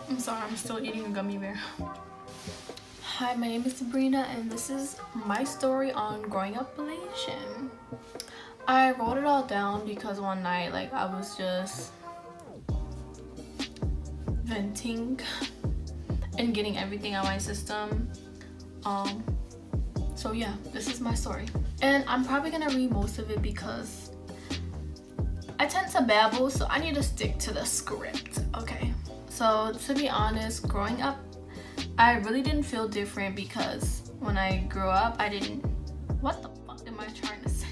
I'm sorry, I'm still eating a gummy bear. Hi, my name is Sabrina and this is my story on growing up Blasian. I wrote it all down because one night like I was just venting and getting everything out of my system. So yeah, this is my story. And I'm probably gonna read most of it because I tend to babble, so I need to stick to the script, okay? So to be honest, growing up, I really didn't feel different because when I grew up, I didn't... What the fuck am I trying to say?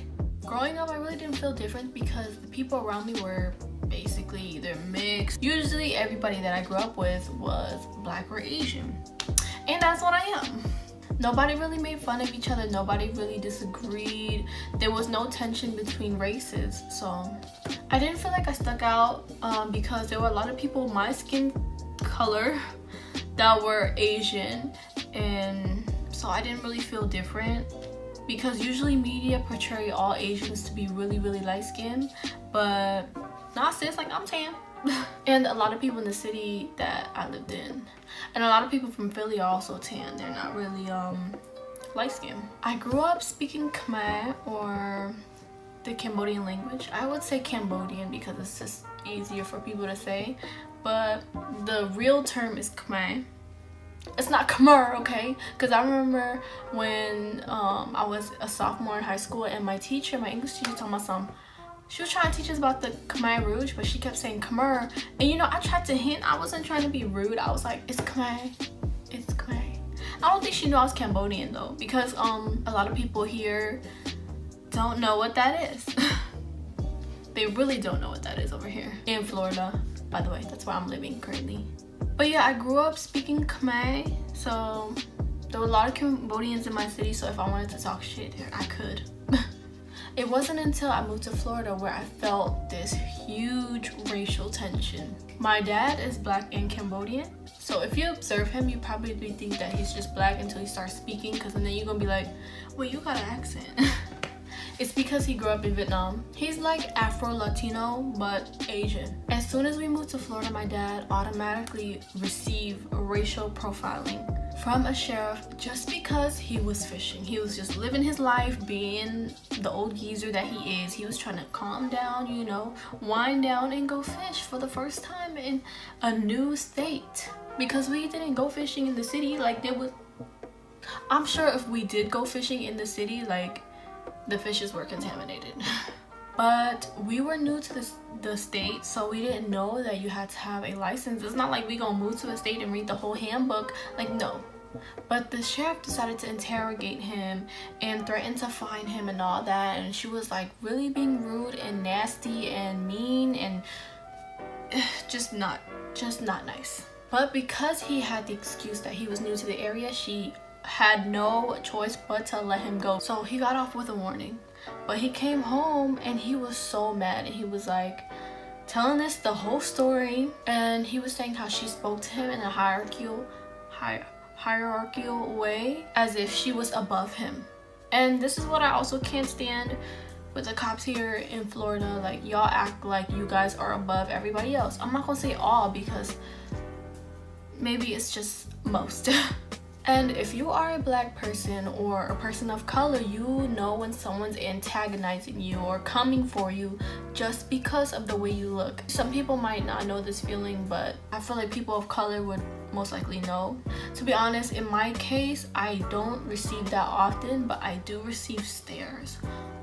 Growing up, I really didn't feel different because the people around me were basically either mixed. Usually everybody that I grew up with was Black or Asian. And that's what I am. Nobody really made fun of each other. Nobody really disagreed. There was no tension between races. So I didn't feel like I stuck out because there were a lot of people my skin color that were Asian, and so I didn't really feel different because usually media portray all Asians to be really light skinned, but nah sis, like I'm tan. And a lot of people in the city that I lived in, and a lot of people from Philly are also tan. They're not really light skinned. I grew up speaking Khmer, or the Cambodian language. I would say Cambodian because it's just easier for people to say, but the real term is Khmer. It's not Khmer, okay? Because I remember when I was a sophomore in high school and my teacher, my English teacher, told me something. She was trying to teach us about the Khmer Rouge, but she kept saying Khmer. And you know, I tried to hint. I wasn't trying to be rude. I was like, it's Khmer. It's Khmer. I don't think she knew I was Cambodian though, because a lot of people here don't know what that is. They really don't know what that is over here in Florida, by the way. That's where I'm living currently. But yeah, I grew up speaking Khmer, so there were a lot of Cambodians in my city, so if I wanted to talk shit here, I could. It wasn't until I moved to Florida where I felt this huge racial tension. My dad is Black and Cambodian, so if you observe him, you probably think that he's just Black until he starts speaking, because then you're gonna be like, wait, you got an accent. It's because he grew up in Vietnam. He's like Afro-Latino, but Asian. As soon as we moved to Florida, my dad automatically received racial profiling from a sheriff just because he was fishing. He was just living his life, being the old geezer that he is. He was trying to calm down, you know, wind down and go fish for the first time in a new state. Because we didn't go fishing in the city, like there was... I'm sure if we did go fishing in the city, like, the fishes were contaminated. But we were new to the state, so we didn't know that you had to have a license. It's not like we gonna move to a state and read the whole handbook, like no. But the sheriff decided to interrogate him and threatened to fine him and all that, and she was like really being rude and nasty and mean and just not nice. But because he had the excuse that he was new to the area, she had no choice but to let him go. So he got off with a warning, but he came home and he was so mad, and he was like telling us the whole story, and he was saying how she spoke to him in a hierarchical way, as if she was above him. And this is what I also can't stand with the cops here in Florida. Like, y'all act like you guys are above everybody else. I'm not gonna say all because maybe it's just most. And if you are a Black person or a person of color, you know when someone's antagonizing you or coming for you just because of the way you look. Some people might not know this feeling, but I feel like people of color would most likely know. To be honest, in my case, I don't receive that often, but I do receive stares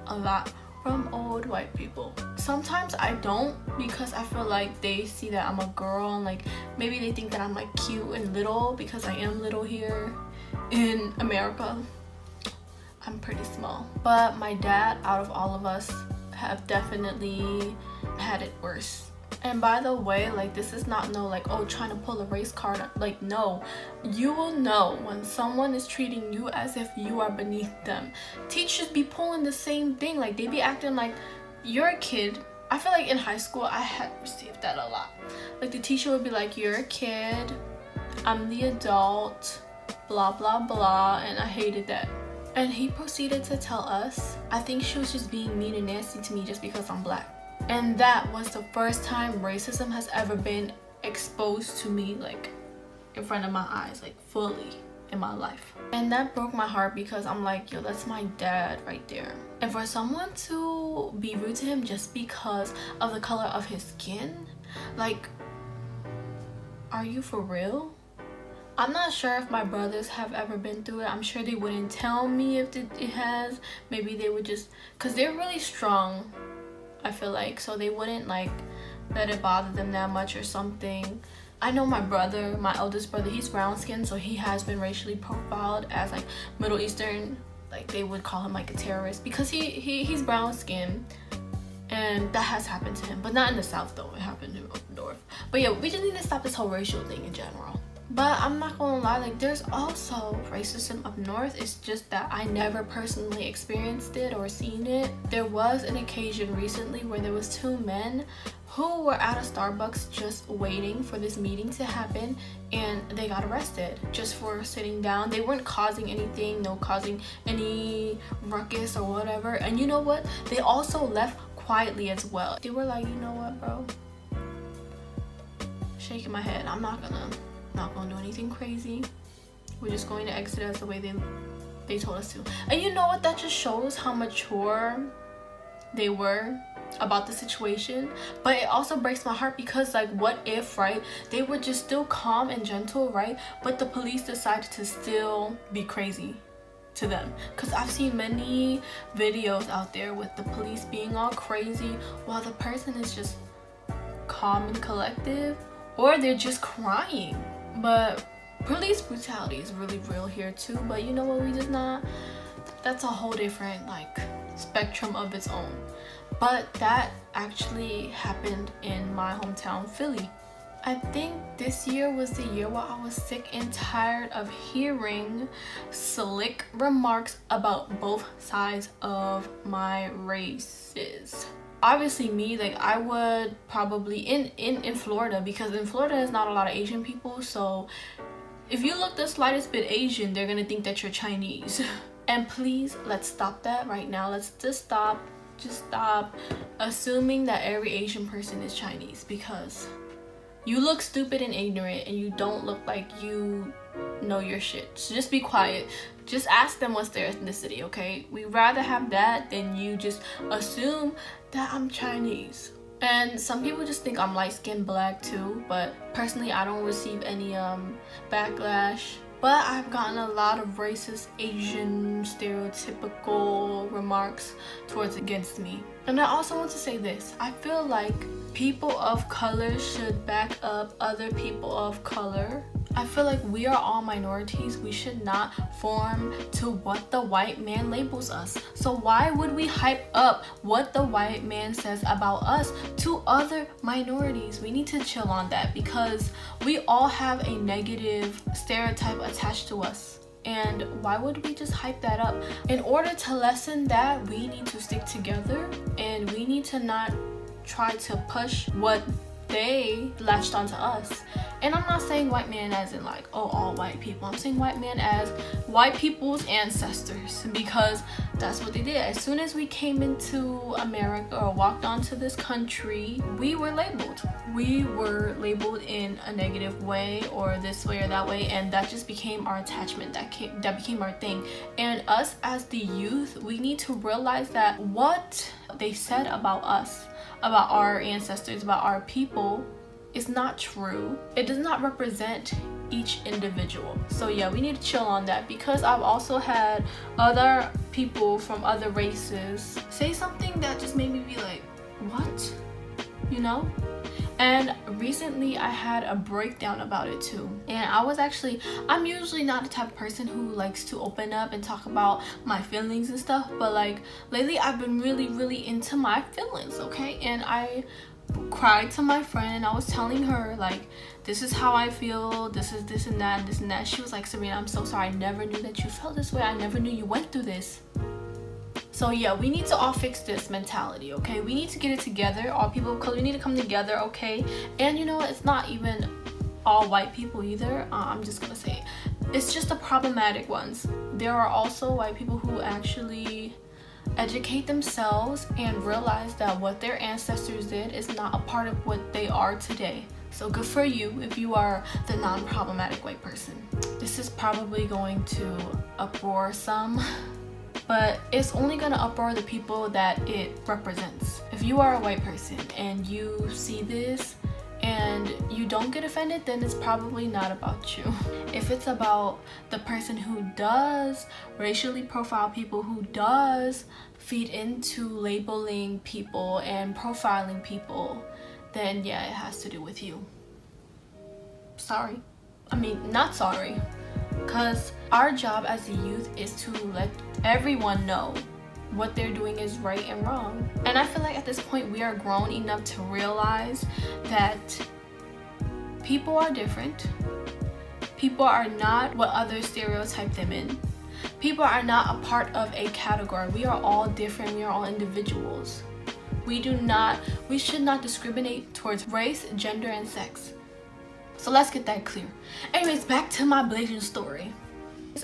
a lot from old white people. Sometimes I don't, because I feel like they see that I'm a girl and like maybe they think that I'm like cute and little, because I am little here in America. I'm pretty small. But my dad, out of all of us, have definitely had it worse. And by the way, like, this is not no like, oh, trying to pull a race card. Like, no, you will know when someone is treating you as if you are beneath them. Teachers be pulling the same thing. Like, they be acting like you're a kid. I feel like in high school I had received that a lot. Like, the teacher would be like, you're a kid, I'm the adult, blah blah blah, and I hated that. And he proceeded to tell us, I think she was just being mean and nasty to me just because I'm Black. And that was the first time racism has ever been exposed to me, like in front of my eyes, like fully in my life. And that broke my heart because I'm like, yo, that's my dad right there. And for someone to be rude to him just because of the color of his skin, like, are you for real? I'm not sure if my brothers have ever been through it. I'm sure they wouldn't tell me if it has. Maybe they would just, because they're really strong, I feel like, so they wouldn't like let it bother them that much or something. I know my brother, my eldest brother, he's brown skinned, so he has been racially profiled as like Middle Eastern, like they would call him like a terrorist because he's brown skinned, and that has happened to him, but not in the South though. It happened in the North. But yeah, we just need to stop this whole racial thing in general. But I'm not gonna lie, like there's also racism up north. It's just that I never personally experienced it or seen it. There was an occasion recently where there was two men who were at a Starbucks just waiting for this meeting to happen, and they got arrested just for sitting down. They weren't causing anything, no causing any ruckus or whatever. And you know what? They also left quietly as well. They were like, you know what, bro? Shaking my head. I'm not gonna do anything crazy. We're just going to exit as the way they told us to. And you know what? That just shows how mature they were about the situation. But it also breaks my heart because like, what if, right, they were just still calm and gentle, right, but the police decided to still be crazy to them? Because I've seen many videos out there with the police being all crazy while the person is just calm and collective, or they're just crying. But police brutality is really real here too. But you know what, we just not, that's a whole different like spectrum of its own. But that actually happened in my hometown, Philly. I think this year was the year where I was sick and tired of hearing slick remarks about both sides of my races. Obviously me, like I would probably in Florida, because in Florida there's not a lot of Asian people, so if you look the slightest bit Asian, they're gonna think that you're Chinese. And please, let's stop that right now. Let's just stop assuming that every Asian person is Chinese, because you look stupid and ignorant and you don't look like you know your shit. So just be quiet. Just ask them what's their ethnicity, okay? We'd rather have that than you just assume that I'm Chinese. And some people just think I'm light-skinned black too, but personally I don't receive any backlash. But I've gotten a lot of racist Asian stereotypical remarks against me. And I also want to say this. I feel like people of color should back up other people of color. I feel like we are all minorities. We should not form to what the white man labels us. So why would we hype up what the white man says about us to other minorities? We need to chill on that, because we all have a negative stereotype attached to us. And why would we just hype that up? In order to lessen that, we need to stick together, and we need to not try to push what they latched onto us. And I'm not saying white man as in like, oh, all white people. I'm saying white man as white people's ancestors, because that's what they did. As soon as we came into America or walked onto this country, we were labeled. We were labeled in a negative way, or this way or that way, and that just became our attachment. That became our thing. And us as the youth, we need to realize that what they said about us, about our ancestors, about our people, is not true. It does not represent each individual. So yeah, we need to chill on that, because I've also had other people from other races say something that just made me be like, what? You know? And recently I had a breakdown about it too. And I'm usually not the type of person who likes to open up and talk about my feelings and stuff, but like lately I've been really into my feelings, okay? And I cried to my friend and I was telling her like, this is how I feel, this is this and that and this and that. She was like, Serena, I'm so sorry, I never knew that you felt this way, I never knew you went through this. So yeah, we need to all fix this mentality, okay? We need to get it together. All people of color, we need to come together, okay? And you know what, it's not even all white people either. I'm just gonna say it's just the problematic ones. There are also white people who actually educate themselves and realize that what their ancestors did is not a part of what they are today. So good for you if you are the non-problematic white person. This is probably going to uproar some, but it's only gonna uproar the people that it represents. If you are a white person and you see this and you don't get offended, then it's probably not about you. If it's about the person who does racially profile people, who does feed into labeling people and profiling people, then yeah, it has to do with you. Sorry. I mean, not sorry. Because our job as a youth is to let everyone know what they're doing is right and wrong. And I feel like at this point we are grown enough to realize that people are different. People are not what others stereotype them in. People are not a part of a category. We are all different. We are all individuals. We should not discriminate towards race, gender, and sex. So let's get that clear. Anyways, back to my Blasian story.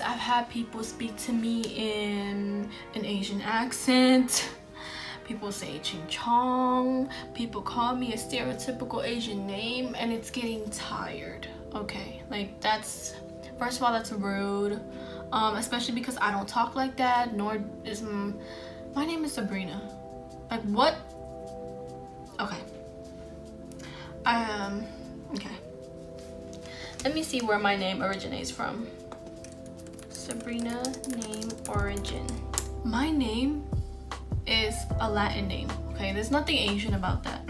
I've had people speak to me in an Asian accent. People say ching chong. People call me a stereotypical Asian name, and it's getting tired. Okay, like that's, first of all, that's rude. Especially because I don't talk like that, nor is my name is Sabrina. Like what? Okay. Okay. Let me see where my name originates from. Sabrina name origin. My name is a Latin name. Okay, there's nothing Asian about that.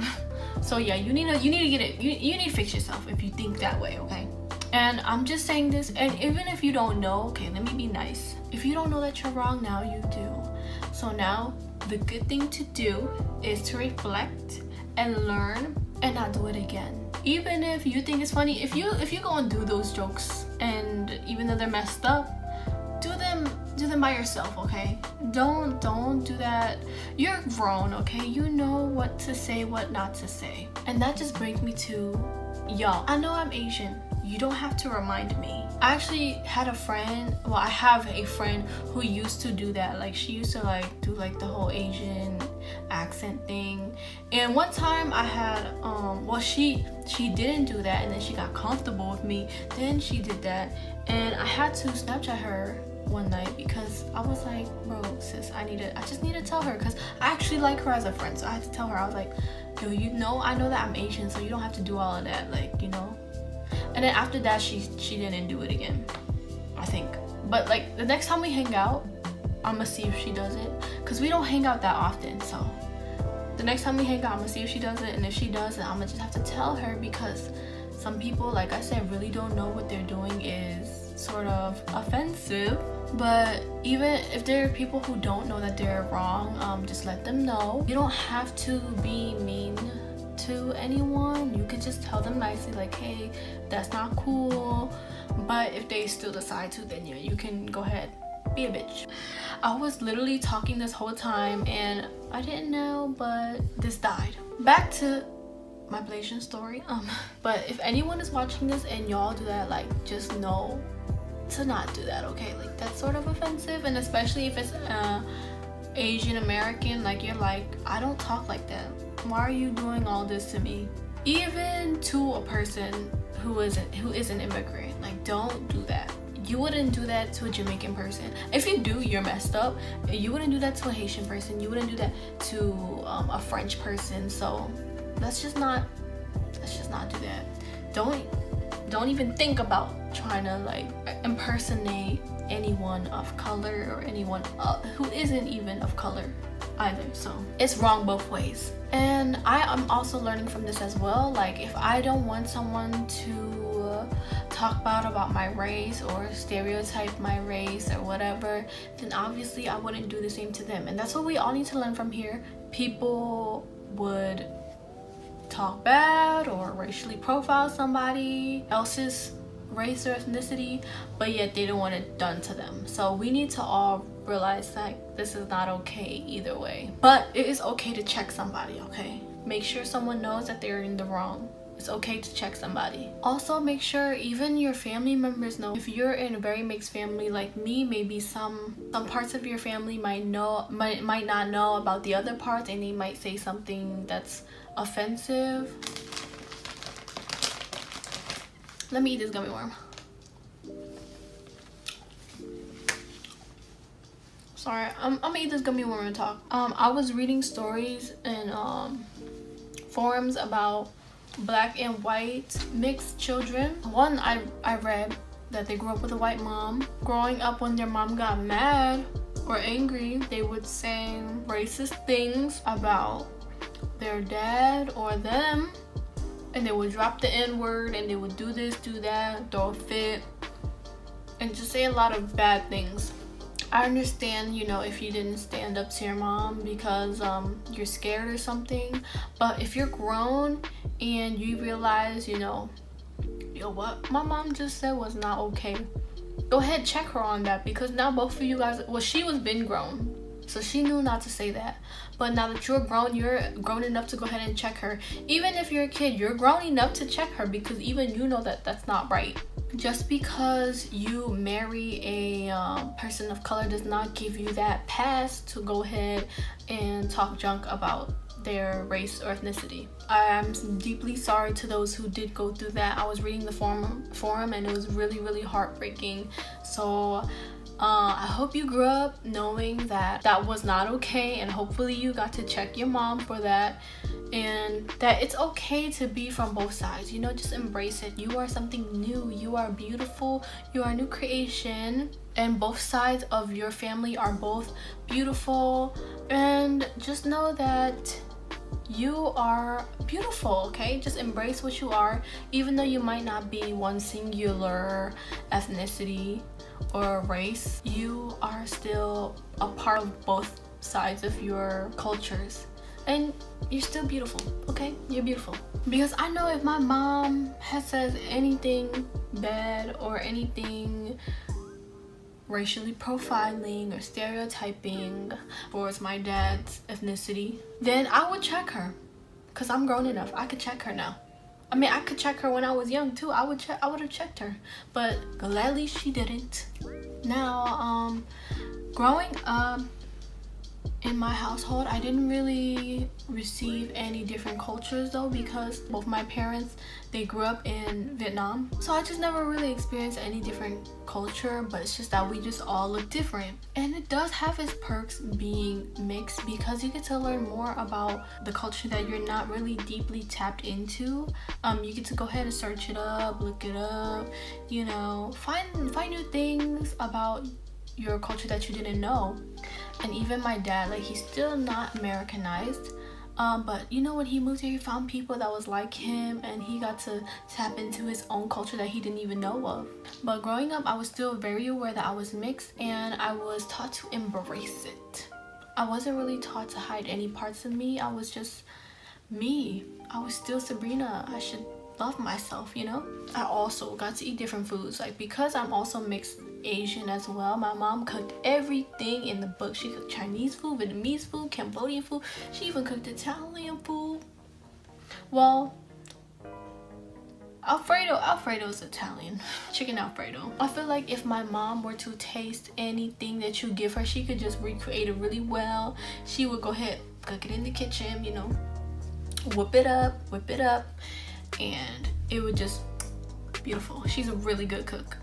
So yeah, you need to get it. You need to fix yourself if you think that way. Okay. And I'm just saying this, and even if you don't know, okay, let me be nice. If you don't know that you're wrong now, you do. So now the good thing to do is to reflect and learn and not do it again. Even if you think it's funny, if you go and do those jokes, and even though they're messed up, do them by yourself, okay? Don't do that. You're grown, okay? You know what to say, what not to say. And that just brings me to y'all. I know I'm Asian. You don't have to remind me. I actually had a friend, well, I have a friend who used to do that. Like she used to like do like the whole Asian accent thing. And one time I had well, she didn't do that, and then she got comfortable with me, then she did that, and I had to Snapchat her one night because I was like, bro, sis, I just need to tell her, because I actually like her as a friend. So I had to tell her. I was like, yo, you know, I know that I'm Asian, so you don't have to do all of that, like, you know. And then after that, she didn't do it again, I think. But like the next time we hang out, I'm gonna see if she does it, because we don't hang out that often. So the next time we hang out, I'm gonna see if she does it, and if she does it, I'm gonna just have to tell her, because some people, like I said, really don't know what they're doing is sort of offensive. But even if there are people who don't know that they're wrong, just let them know. You don't have to be mean to anyone. You could just tell them nicely, like, hey, that's not cool. But if they still decide to, then yeah, you can go ahead, be a bitch. I was literally talking this whole time and I didn't know, but this died. Back to my Blasian story. But if anyone is watching this and y'all do that, like, just know to not do that, okay? Like, that's sort of offensive, and especially if it's Asian American, like, you're like, I don't talk like that. Why are you doing all this to me? Even to a person who is an immigrant, like, don't do that. You wouldn't do that to a Jamaican person. If you do, you're messed up. You wouldn't do that to a Haitian person. You wouldn't do that to a French person. So let's just not do that. Don't even think about trying to like impersonate anyone of color or anyone who isn't even of color either. So it's wrong both ways. And I am also learning from this as well. Like, if I don't want someone to talk bad about my race or stereotype my race or whatever, then obviously I wouldn't do the same to them. And that's what we all need to learn from here. People would talk bad or racially profile somebody else's race or ethnicity, but yet they don't want it done to them. So we need to all realize that this is not okay either way. But it is okay to check somebody, okay? Make sure someone knows that they're in the wrong. It's okay to check somebody. Also, make sure even your family members know. If you're in a very mixed family like me, maybe some parts of your family might not know about the other parts, and they might say something that's offensive. Let me eat this gummy worm. Sorry, I'm gonna eat this gummy worm and talk. I was reading stories and forums about black and white mixed children. One, I read that they grew up with a white mom. Growing up, when their mom got mad or angry, they would say racist things about their dad or them, and they would drop the N-word, and they would do this, do that, throw a fit, and just say a lot of bad things. I understand, you know, if you didn't stand up to your mom because you're scared or something, but if you're grown and you realize, you know what my mom just said was not okay, go ahead, check her on that, because now both of you guys, well, she was been grown, so she knew not to say that, but now that you're grown enough to go ahead and check her. Even if you're a kid, you're grown enough to check her, because even you know that that's not right. Just because you marry a person of color does not give you that pass to go ahead and talk junk about their race or ethnicity. I'm deeply sorry to those who did go through that. I was reading the forum and it was really heartbreaking. So I hope you grew up knowing that that was not okay, and hopefully you got to check your mom for that, and that it's okay to be from both sides. You know, just embrace it. You are something new. You are beautiful. You are a new creation, and both sides of your family are both beautiful. And just know that you are beautiful, okay? Just embrace what you are, even though you might not be one singular ethnicity or race. You are still a part of both sides of your cultures, and you're still beautiful, okay? You're beautiful. Because I know if my mom has said anything bad or anything racially profiling or stereotyping towards my dad's ethnicity, then I would check her, because I'm grown enough. I could check her now. I mean, I could check her when I was young too. I would have checked her, but gladly she didn't. Now, growing up in my household, I didn't really receive any different cultures though, because both my parents, they grew up in Vietnam, so I just never really experienced any different culture. But it's just that we just all look different, and it does have its perks being mixed, because you get to learn more about the culture that you're not really deeply tapped into. You get to go ahead and search it up, look it up, you know, find new things about your culture that you didn't know. And even my dad, like, he's still not Americanized, but you know, when he moved here, he found people that was like him, and he got to tap into his own culture that he didn't even know of. But growing up, I was still very aware that I was mixed, and I was taught to embrace it. I wasn't really taught to hide any parts of me. I was just me. I was still Sabrina. I should love myself, you know? I also got to eat different foods, like, because I'm also mixed Asian as well. My mom cooked everything in the book. She cooked Chinese food, Vietnamese food, Cambodian food. She even cooked Italian food. Well, Alfredo's Italian. Chicken Alfredo. I feel like if my mom were to taste anything that you give her, she could just recreate it really well. She would go ahead, cook it in the kitchen, you know, whip it up, and it would just beautiful. She's a really good cook.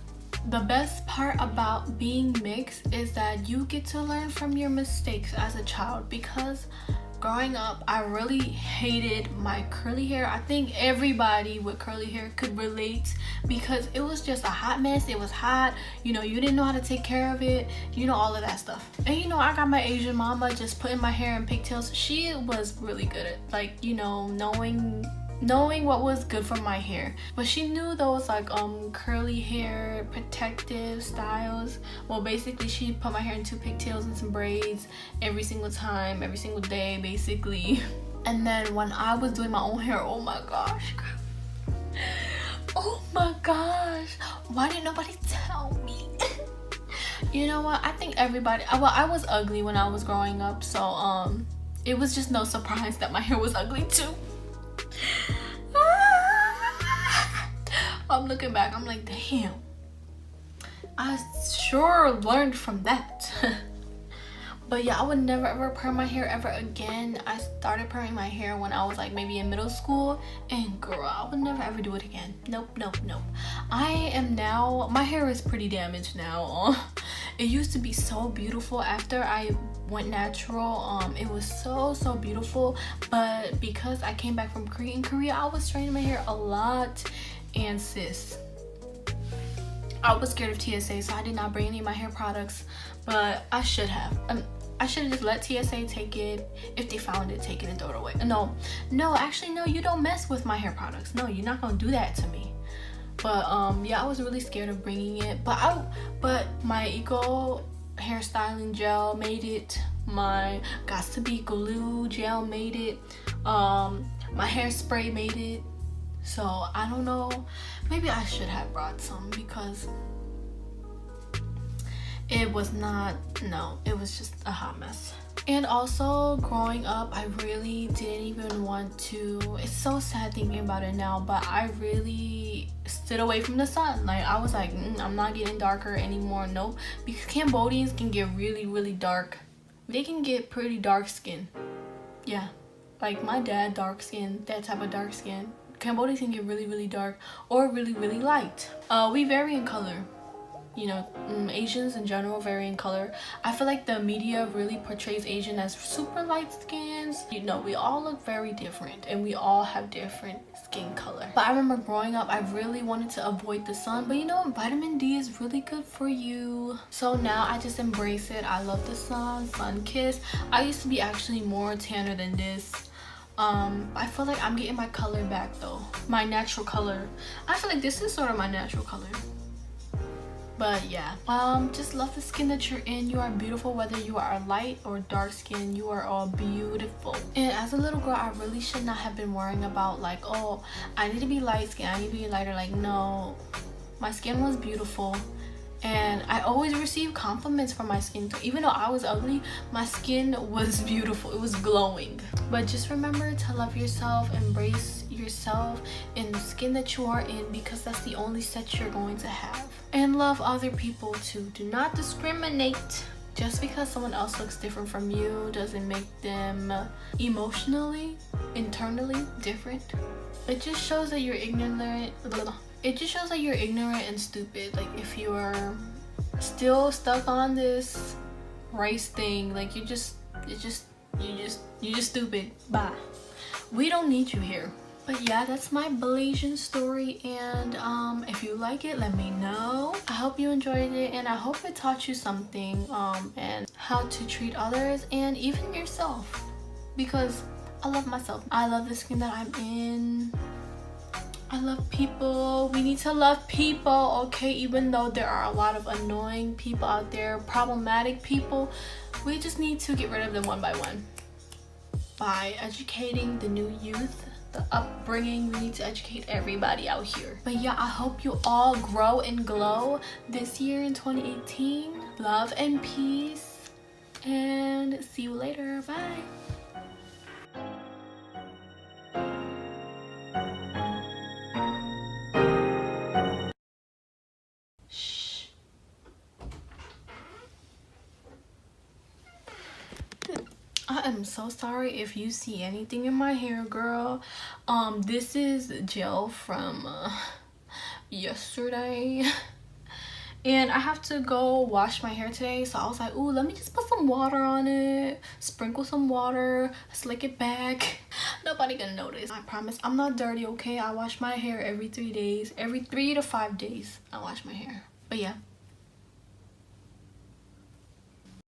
The best part about being mixed is that you get to learn from your mistakes as a child, because growing up, I really hated my curly hair. I think everybody with curly hair could relate, because it was just a hot mess. It was hot, you know, you didn't know how to take care of it, you know, all of that stuff. And you know, I got my Asian mama just putting my hair in pigtails. She was really good at, like, you know, knowing what was good for my hair. But she knew those like curly hair protective styles. Well, basically she put my hair in 2 pigtails and some braids every single time, every single day basically. And then when I was doing my own hair, oh my gosh, why didn't nobody tell me? You know what, I think everybody, well, I was ugly when I was growing up, so it was just no surprise that my hair was ugly too. I'm looking back, I'm like, damn, I sure learned from that. But yeah, I would never ever perm my hair ever again. I started perming my hair when I was like maybe in middle school, and girl, I would never ever do it again. Nope, nope, nope. I am now, my hair is pretty damaged now. It used to be so beautiful after I went natural. It was so beautiful, but because I came back from Korea, in Korea I was straightening my hair a lot, and sis, I was scared of TSA, so I did not bring any of my hair products, but I should have. I should have just let TSA take it. If they found it, take it and throw it away. No, actually no, you don't mess with my hair products. No, you're not gonna do that to me. But yeah, I was really scared of bringing it. But my Eco hairstyling gel made it. My Got to Be glue gel made it. My hairspray made it. So I don't know, maybe I should have brought some, because it was not, no, it was just a hot mess. And also growing up, I really didn't even want to, it's so sad thinking about it now, but I really stood away from the sun. Like I was like, I'm not getting darker anymore. Nope. Because Cambodians can get really dark. They can get pretty dark skin. Yeah, like my dad, dark skin, that type of dark skin. Cambodians can get really dark or really light. We vary in color, you know. Asians in general vary in color. I feel like the media really portrays Asian as super light skins. You know, we all look very different and we all have different skin color. But I remember growing up, I really wanted to avoid the sun, but you know, vitamin D is really good for you. So now I just embrace it. I love the sun kiss. I used to be actually more tanner than this. I feel like I'm getting my color back though, my natural color. I feel like this is sort of my natural color. But yeah, just love the skin that you're in. You are beautiful whether you are light or dark skin. You are all beautiful. And as a little girl, I really should not have been worrying about like, oh, I need to be light skin, I need to be lighter. Like no, my skin was beautiful. And I always received compliments from my skin too. Even though I was ugly, my skin was beautiful. It was glowing. But just remember to love yourself, embrace yourself in the skin that you are in, because that's the only set you're going to have. And love other people too. Do not discriminate. Just because someone else looks different from you doesn't make them emotionally, internally different. It just shows that you're ignorant. It just shows that you're ignorant and stupid. Like if you are still stuck on this race thing, like you're just stupid. Bye. We don't need you here. But yeah, that's my Blasian story, and if you like it, let me know. I hope you enjoyed it, and I hope it taught you something, and how to treat others and even yourself, because I love myself. I love the skin that I'm in. I love people. We need to love people, okay? Even though there are a lot of annoying people out there, problematic people, we just need to get rid of them one by one. By educating the new youth, the upbringing, we need to educate everybody out here. But yeah, I hope you all grow and glow this year in 2018. Love and peace, and see you later. Bye. I am so sorry if you see anything in my hair, girl. This is gel from yesterday. And I have to go wash my hair today, so I was like, ooh, let me just put some water on it, sprinkle some water, slick it back. Nobody gonna notice. I promise I'm not dirty, okay? I wash my hair every 3 days. Every 3 to 5 days I wash my hair. But yeah.